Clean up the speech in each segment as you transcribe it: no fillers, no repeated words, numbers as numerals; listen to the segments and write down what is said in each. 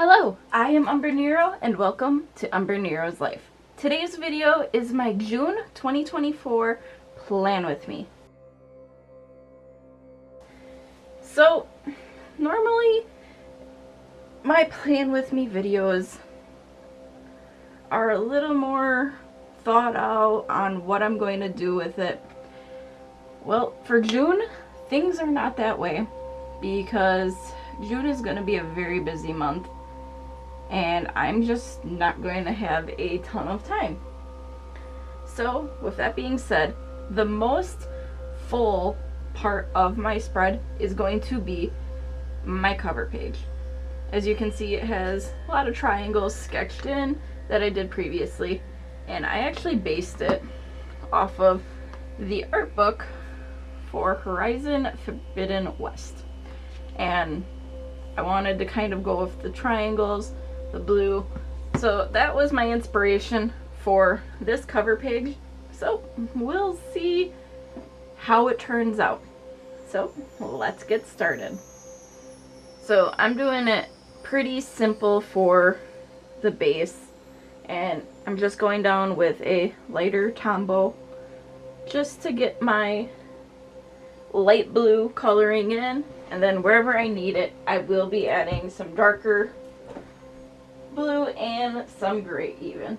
Hello, I am Umbrenero and welcome to Umbrenero's Life. Today's video is my June 2024 plan with me. So, normally my plan with me videos are a little more thought out on what I'm going to do with it. Well, for June, things are not that way because June is going to be a very busy month. And I'm just not going to have a ton of time. So, with that being said, the most full part of my spread is going to be my cover page. As you can see, it has a lot of triangles sketched in that I did previously, and I actually based it off of the art book for Horizon Forbidden West. And I wanted to kind of go with the triangles, the blue. So that was my inspiration for this cover page. So we'll see how it turns out. So let's get started. So I'm doing it pretty simple for the base, and I'm just going down with a lighter Tombow just to get my light blue coloring in, and then wherever I need it I will be adding some darker blue and some gray even.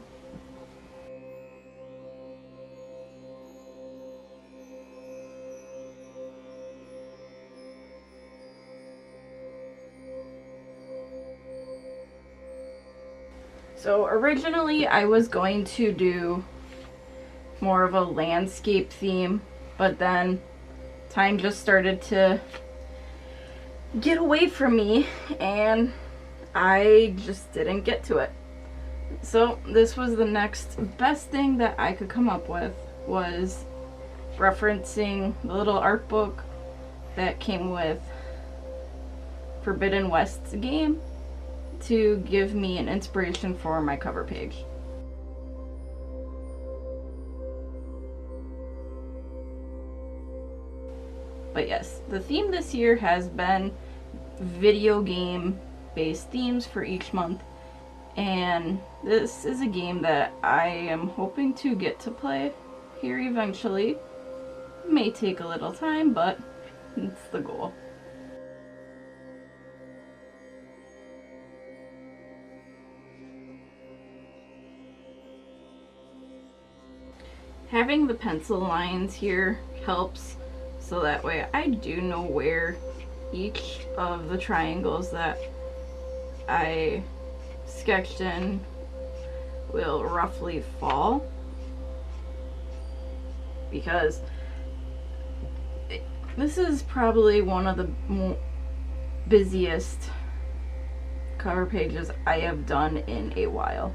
So originally I was going to do more of a landscape theme, but then time just started to get away from me and I just didn't get to it. So this was the next best thing that I could come up with, was referencing the little art book that came with Forbidden West's game to give me an inspiration for my cover page. But yes, the theme this year has been video game based themes for each month, and this is a game that I am hoping to get to play here eventually. It may take a little time, but it's the goal. Having the pencil lines here helps, so that way I do know where each of the triangles that I sketched in will roughly fall, because this is probably one of the busiest cover pages I have done in a while.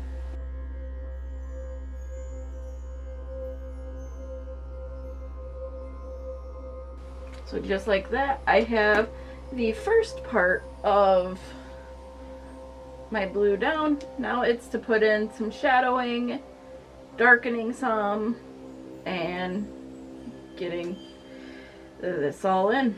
So just like that, I have the first part of my blue down. Now it's to put in some shadowing, darkening some, and getting this all in.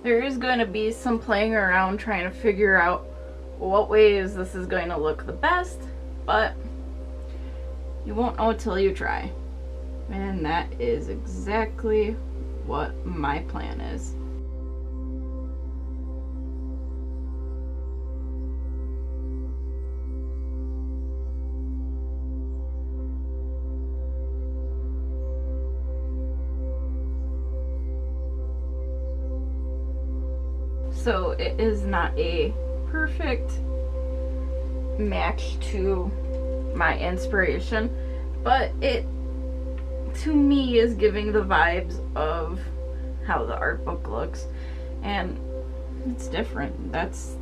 There is going to be some playing around trying to figure out what ways this is going to look the best, but you won't know until you try. And that is exactly what my plan is. So it is not a perfect match to my inspiration, but it to me is giving the vibes of how the art book looks, and it's different. That's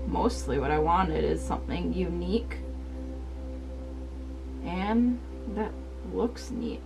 mostly what I wanted, is something unique and that looks neat.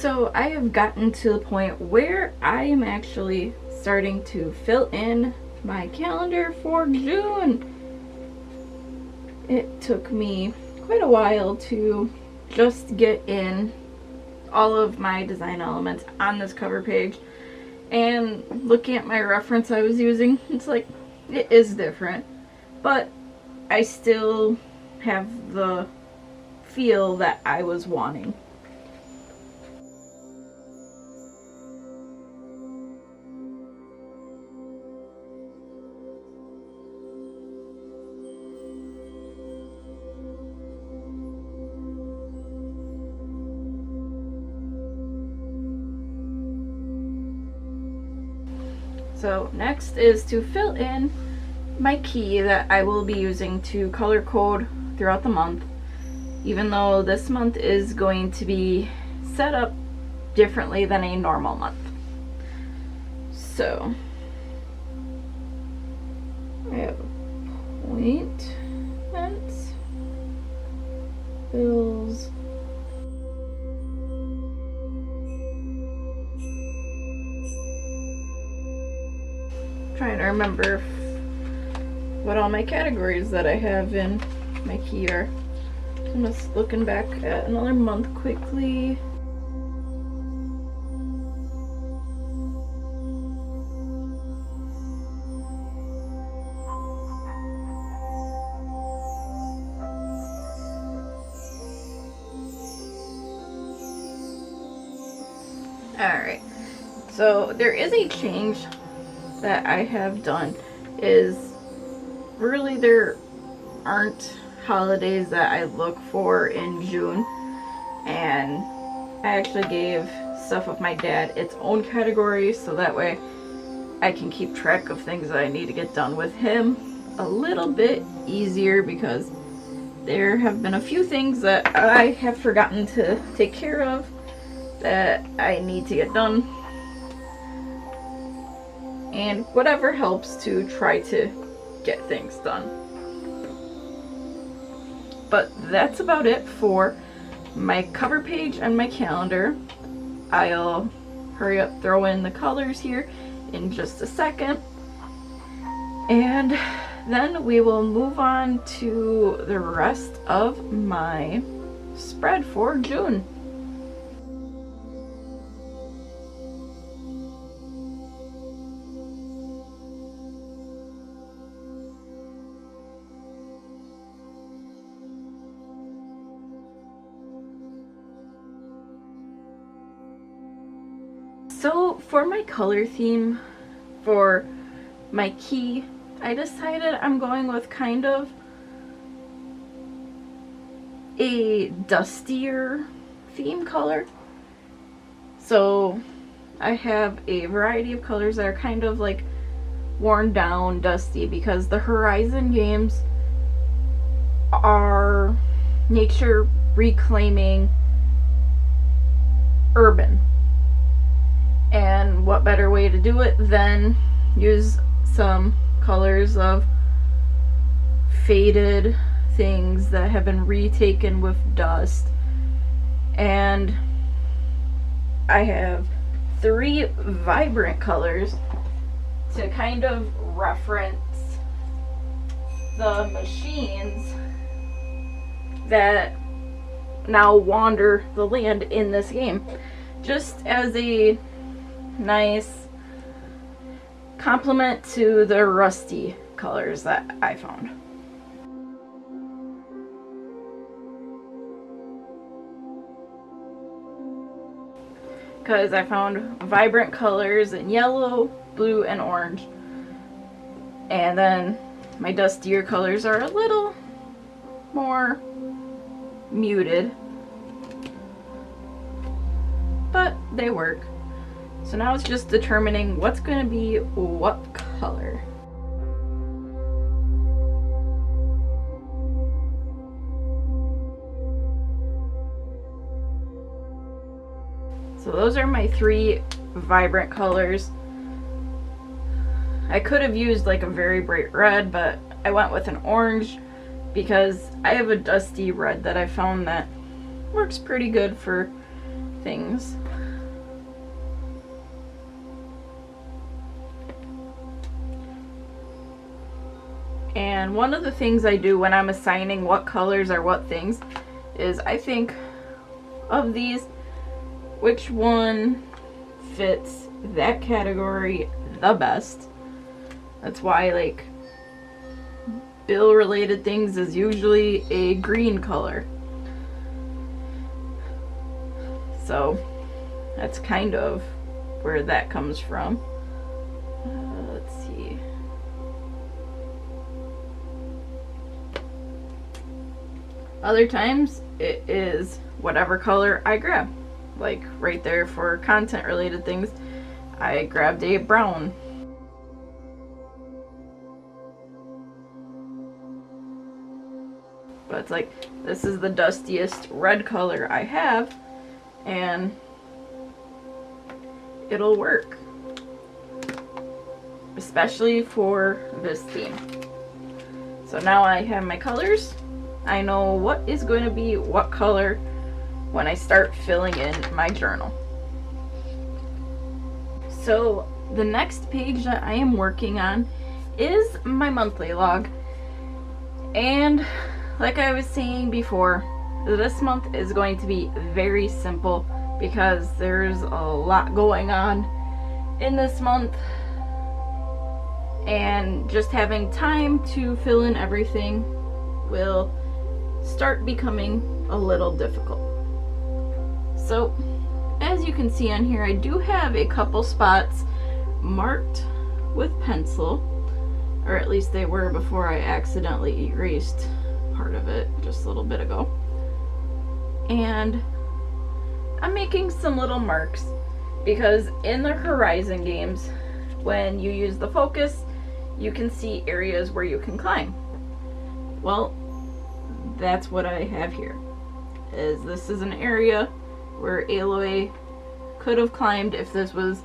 So I have gotten to the point where I am actually starting to fill in my calendar for June. It took me quite a while to just get in all of my design elements on this cover page, and looking at my reference I was using, it's like, it is different, but I still have the feel that I was wanting. So next is to fill in my key that I will be using to color code throughout the month, even though this month is going to be set up differently than a normal month. So I have appointments, bills, trying to remember what all my categories that I have in my key are. I'm just looking back at another month quickly. Alright, so there is a change that I have done. Is really there aren't holidays that I look for in June, and I actually gave stuff of my dad its own category so that way I can keep track of things that I need to get done with him a little bit easier, because there have been a few things that I have forgotten to take care of that I need to get done, and whatever helps to try to get things done. But that's about it for my cover page and my calendar. I'll hurry up, throw in the colors here in just a second, and then we will move on to the rest of my spread for June. So for my color theme for my key, I decided I'm going with kind of a dustier theme color. So I have a variety of colors that are kind of like worn down, dusty, because the Horizon games are nature reclaiming urban. And what better way to do it than use some colors of faded things that have been retaken with dust. And I have 3 vibrant colors to kind of reference the machines that now wander the land in this game, just as a nice complement to the rusty colors that I found. Because I found vibrant colors in yellow, blue, and orange. And then my dustier colors are a little more muted, but they work. So now it's just determining what's going to be what color. So those are my 3 vibrant colors. I could have used like a very bright red, but I went with an orange because I have a dusty red that I found that works pretty good for things. And one of the things I do when I'm assigning what colors are what things is I think of these, which one fits that category the best. That's why, like, bill related things is usually a green color. So that's kind of where that comes from. Let's see. Other times it is whatever color I grab. Like right there for content related things, I grabbed a brown. But it's like, this is the dustiest red color I have, and it'll work. Especially for this theme. So now I have my colors. I know what is going to be what color when I start filling in my journal. So the next page that I am working on is my monthly log. And like I was saying before, this month is going to be very simple because there's a lot going on in this month, and just having time to fill in everything will start becoming a little difficult. So as you can see on here, I do have a couple spots marked with pencil, or at least they were before I accidentally erased part of it just a little bit ago. And I'm making some little marks because in the Horizon games, when you use the focus, you can see areas where you can climb. Well, that's what I have here. This is an area where Aloy could have climbed if this was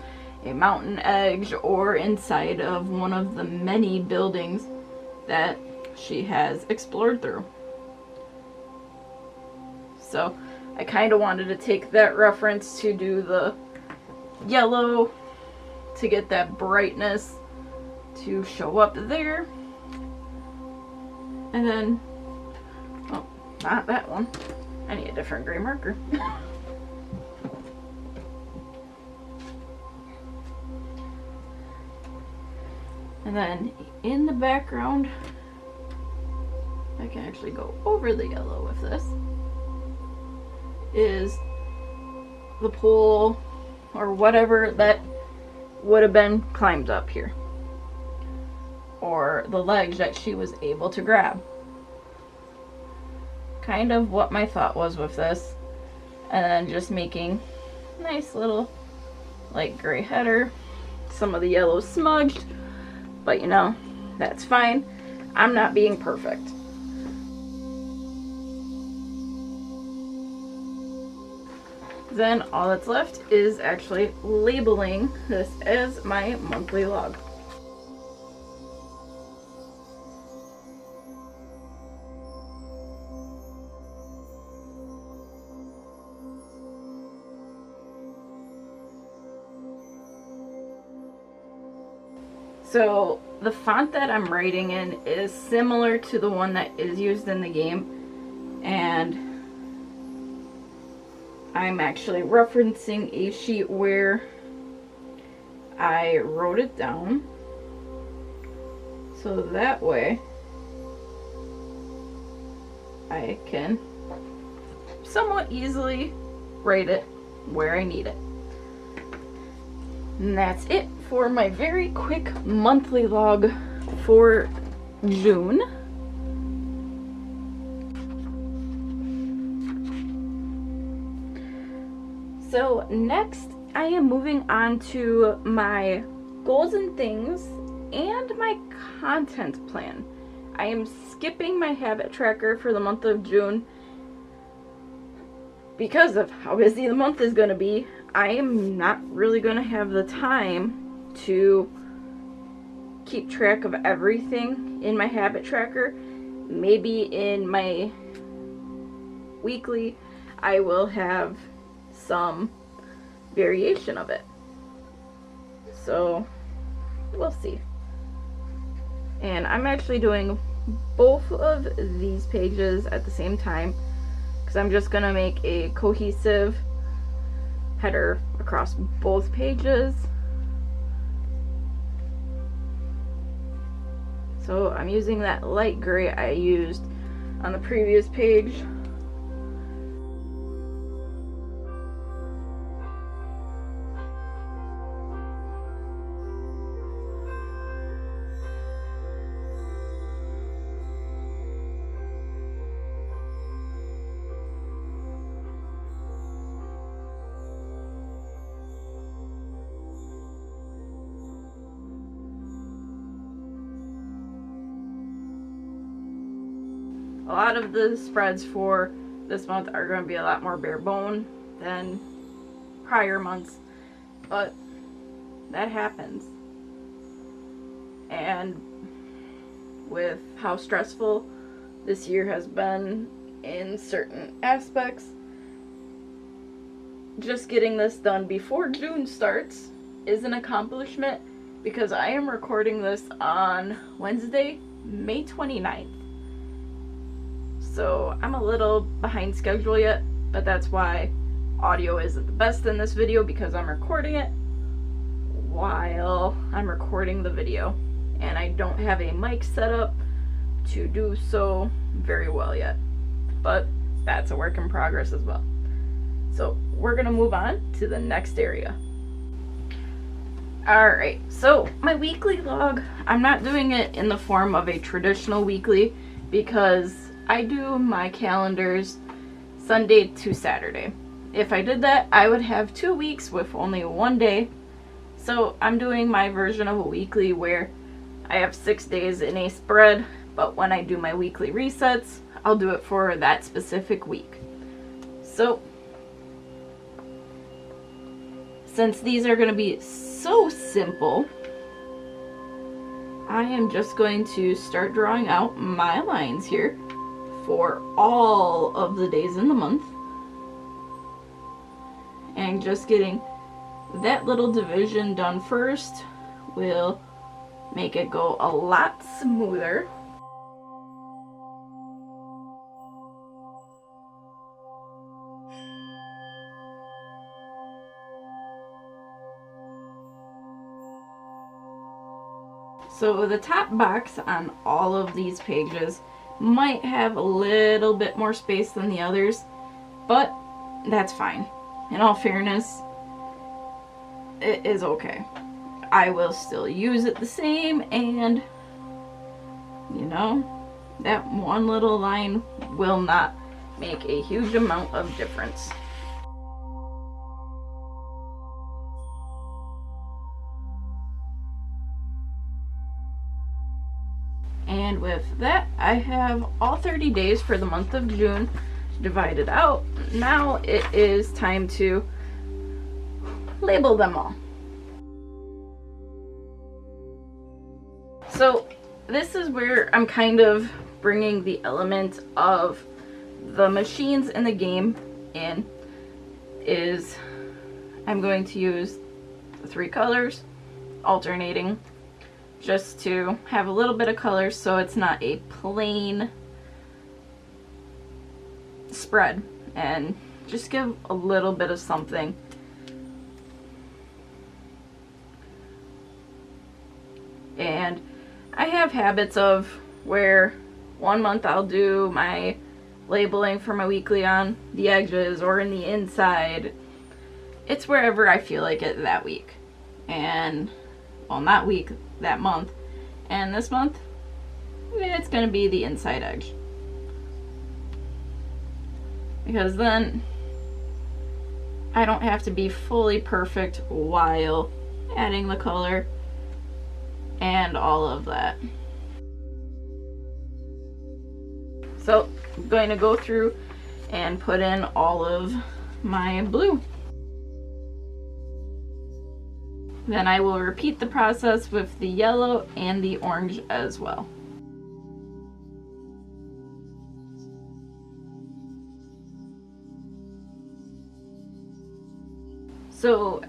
a mountain edge or inside of one of the many buildings that she has explored through. So I kind of wanted to take that reference to do the yellow to get that brightness to show up there. And then, oh, not that one. I need a different gray marker. And then in the background, I can actually go over the yellow with this, is the pole or whatever that would have been climbed up here, or the ledge that she was able to grab. Kind of what my thought was with this, and then just making nice little light gray header, some of the yellow smudged, but you know, that's fine. I'm not being perfect. Then all that's left is actually labeling this as my monthly log. So the font that I'm writing in is similar to the one that is used in the game, and I'm actually referencing a sheet where I wrote it down, so that way I can somewhat easily write it where I need it. And that's it for my very quick monthly log for June. So next I am moving on to my goals and things and my content plan. I am skipping my habit tracker for the month of June because of how busy the month is going to be. I am not really going to have the time to keep track of everything in my habit tracker. Maybe in my weekly I will have some variation of it. So we'll see. And I'm actually doing both of these pages at the same time because I'm just gonna make a cohesive header across both pages. So I'm using that light gray I used on the previous page. A lot of the spreads for this month are going to be a lot more bare bone than prior months, but that happens. And with how stressful this year has been in certain aspects, just getting this done before June starts is an accomplishment because I am recording this on Wednesday, May 29th. So I'm a little behind schedule yet, but that's why audio isn't the best in this video, because I'm recording it while I'm recording the video, and I don't have a mic set up to do so very well yet, but that's a work in progress as well. So we're gonna move on to the next area. Alright, so my weekly log, I'm not doing it in the form of a traditional weekly because I do my calendars Sunday to Saturday. If I did that, I would have 2 weeks with only 1 day. So I'm doing my version of a weekly where I have 6 days in a spread, but when I do my weekly resets, I'll do it for that specific week. So since these are going to be so simple, I am just going to start drawing out my lines here for all of the days in the month, and just getting that little division done first will make it go a lot smoother. So the top box on all of these pages might have a little bit more space than the others, but that's fine. In all fairness, it is okay. I will still use it the same, and you know, that one little line will not make a huge amount of difference. And with that, I have all 30 days for the month of June divided out. Now it is time to label them all. So this is where I'm kind of bringing the element of the machines in the game in. I'm going to use the 3 colors alternating, just to have a little bit of color so it's not a plain spread, and just give a little bit of something. And I have habits of where 1 month I'll do my labeling for my weekly on the edges or in the inside. It's wherever I feel like it that week. And, well, not week, that month. And this month, it's going to be the inside edge. Because then I don't have to be fully perfect while adding the color and all of that. So I'm going to go through and put in all of my blue. Then I will repeat the process with the yellow and the orange as well. So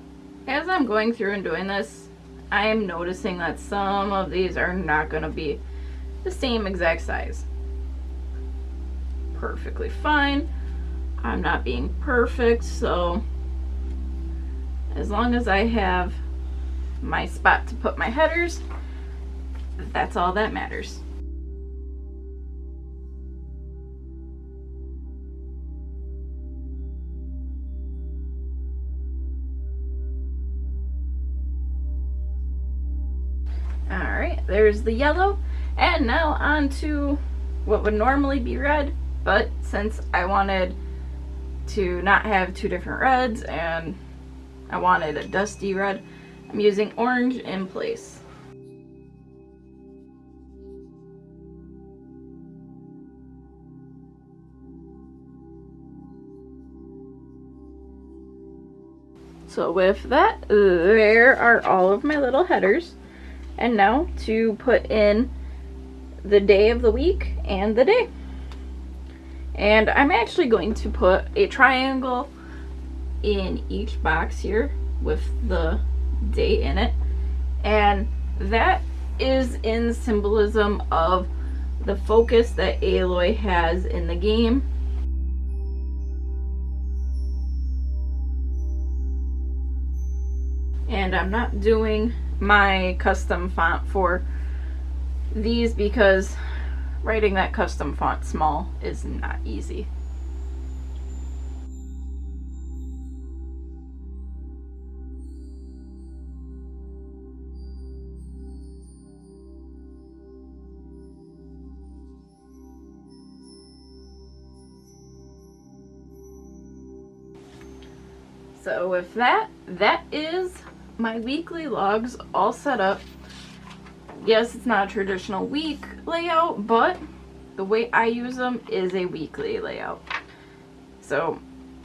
as I'm going through and doing this, I am noticing that some of these are not going to be the same exact size. Perfectly fine. I'm not being perfect, so as long as I have my spot to put my headers, that's all that matters. Alright, there's the yellow. And now on to what would normally be red, but since I wanted to not have two different reds and I wanted a dusty red, I'm using orange in place. So with that, there are all of my little headers. And now to put in the day of the week and the day. And I'm actually going to put a triangle in each box here with the day in it. And that is in symbolism of the focus that Aloy has in the game. And I'm not doing my custom font for these because writing that custom font small is not easy. So with that is my weekly logs all set up. Yes, it's not a traditional week layout, but the way I use them is a weekly layout. So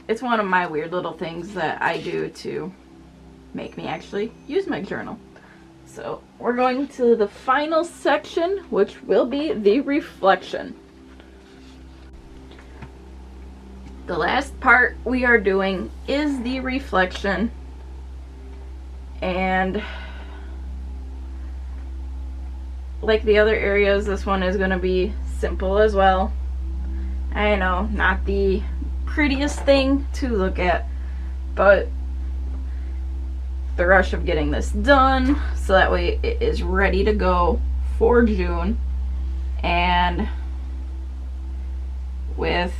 it's one of my weird little things that I do to make me actually use my journal. So we're going to the final section, which will be the reflection. The last part we are doing is the reflection. And like the other areas, this one is going to be simple as well. I know, not the prettiest thing to look at, but the rush of getting this done so that way it is ready to go for June. And with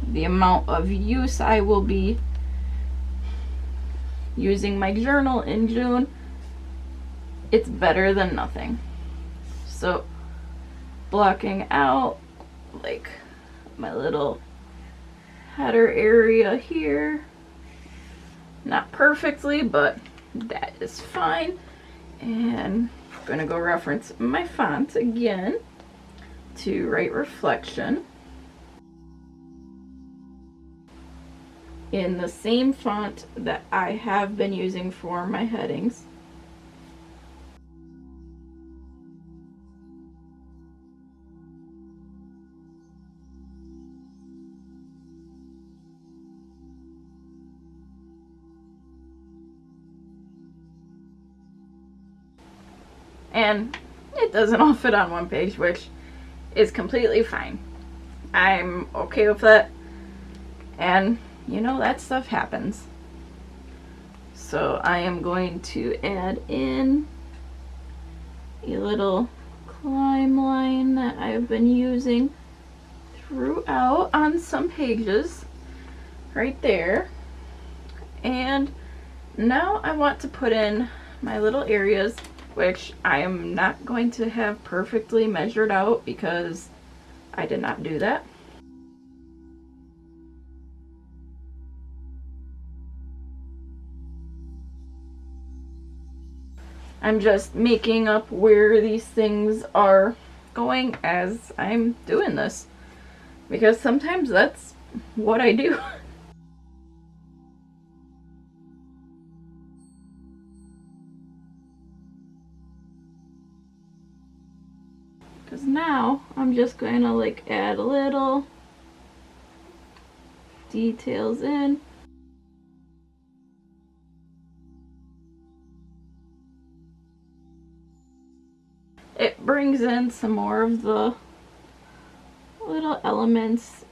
the amount of use I will be using my journal in June, it's better than nothing. So blocking out like my little header area here, not perfectly, but that is fine. And I'm gonna go reference my font again to write reflection in the same font that I have been using for my headings. And it doesn't all fit on one page, which is completely fine. I'm okay with that. And you know, that stuff happens. So I am going to add in a little climb line that I've been using throughout on some pages right there. And now I want to put in my little areas, which I am not going to have perfectly measured out because I did not do that. I'm just making up where these things are going as I'm doing this, because sometimes that's what I do. Because now I'm just going to like add a little details in. It brings in some more of the little elements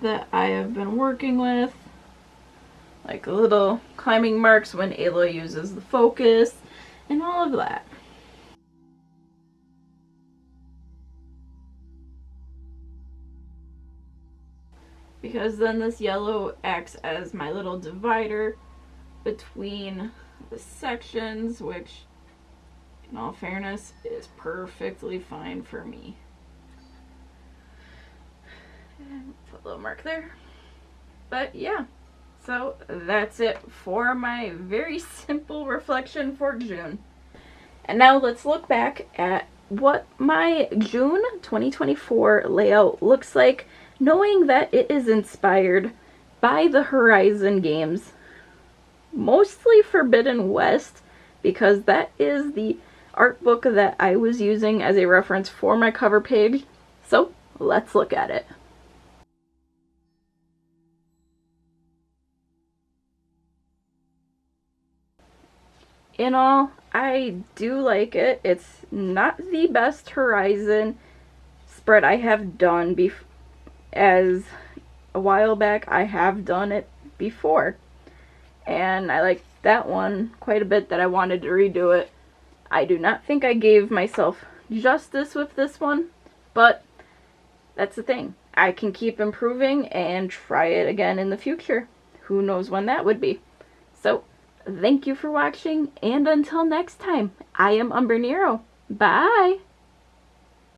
that I have been working with, like little climbing marks when Aloy uses the focus and all of that. Because then this yellow acts as my little divider between the sections, which in all fairness is perfectly fine for me. And put a little mark there. But yeah, so that's it for my very simple reflection for June. And now let's look back at what my June 2024 layout looks like, knowing that it is inspired by the Horizon games, mostly Forbidden West, because that is the art book that I was using as a reference for my cover page. So let's look at it. In all, I do like it. It's not the best Horizon spread I have done as a while back. I have done it before, and I like that one quite a bit that I wanted to redo it. I do not think I gave myself justice with this one, but that's the thing. I can keep improving and try it again in the future. Who knows when that would be. So, thank you for watching, and until next time, I am Umbrenero. Bye!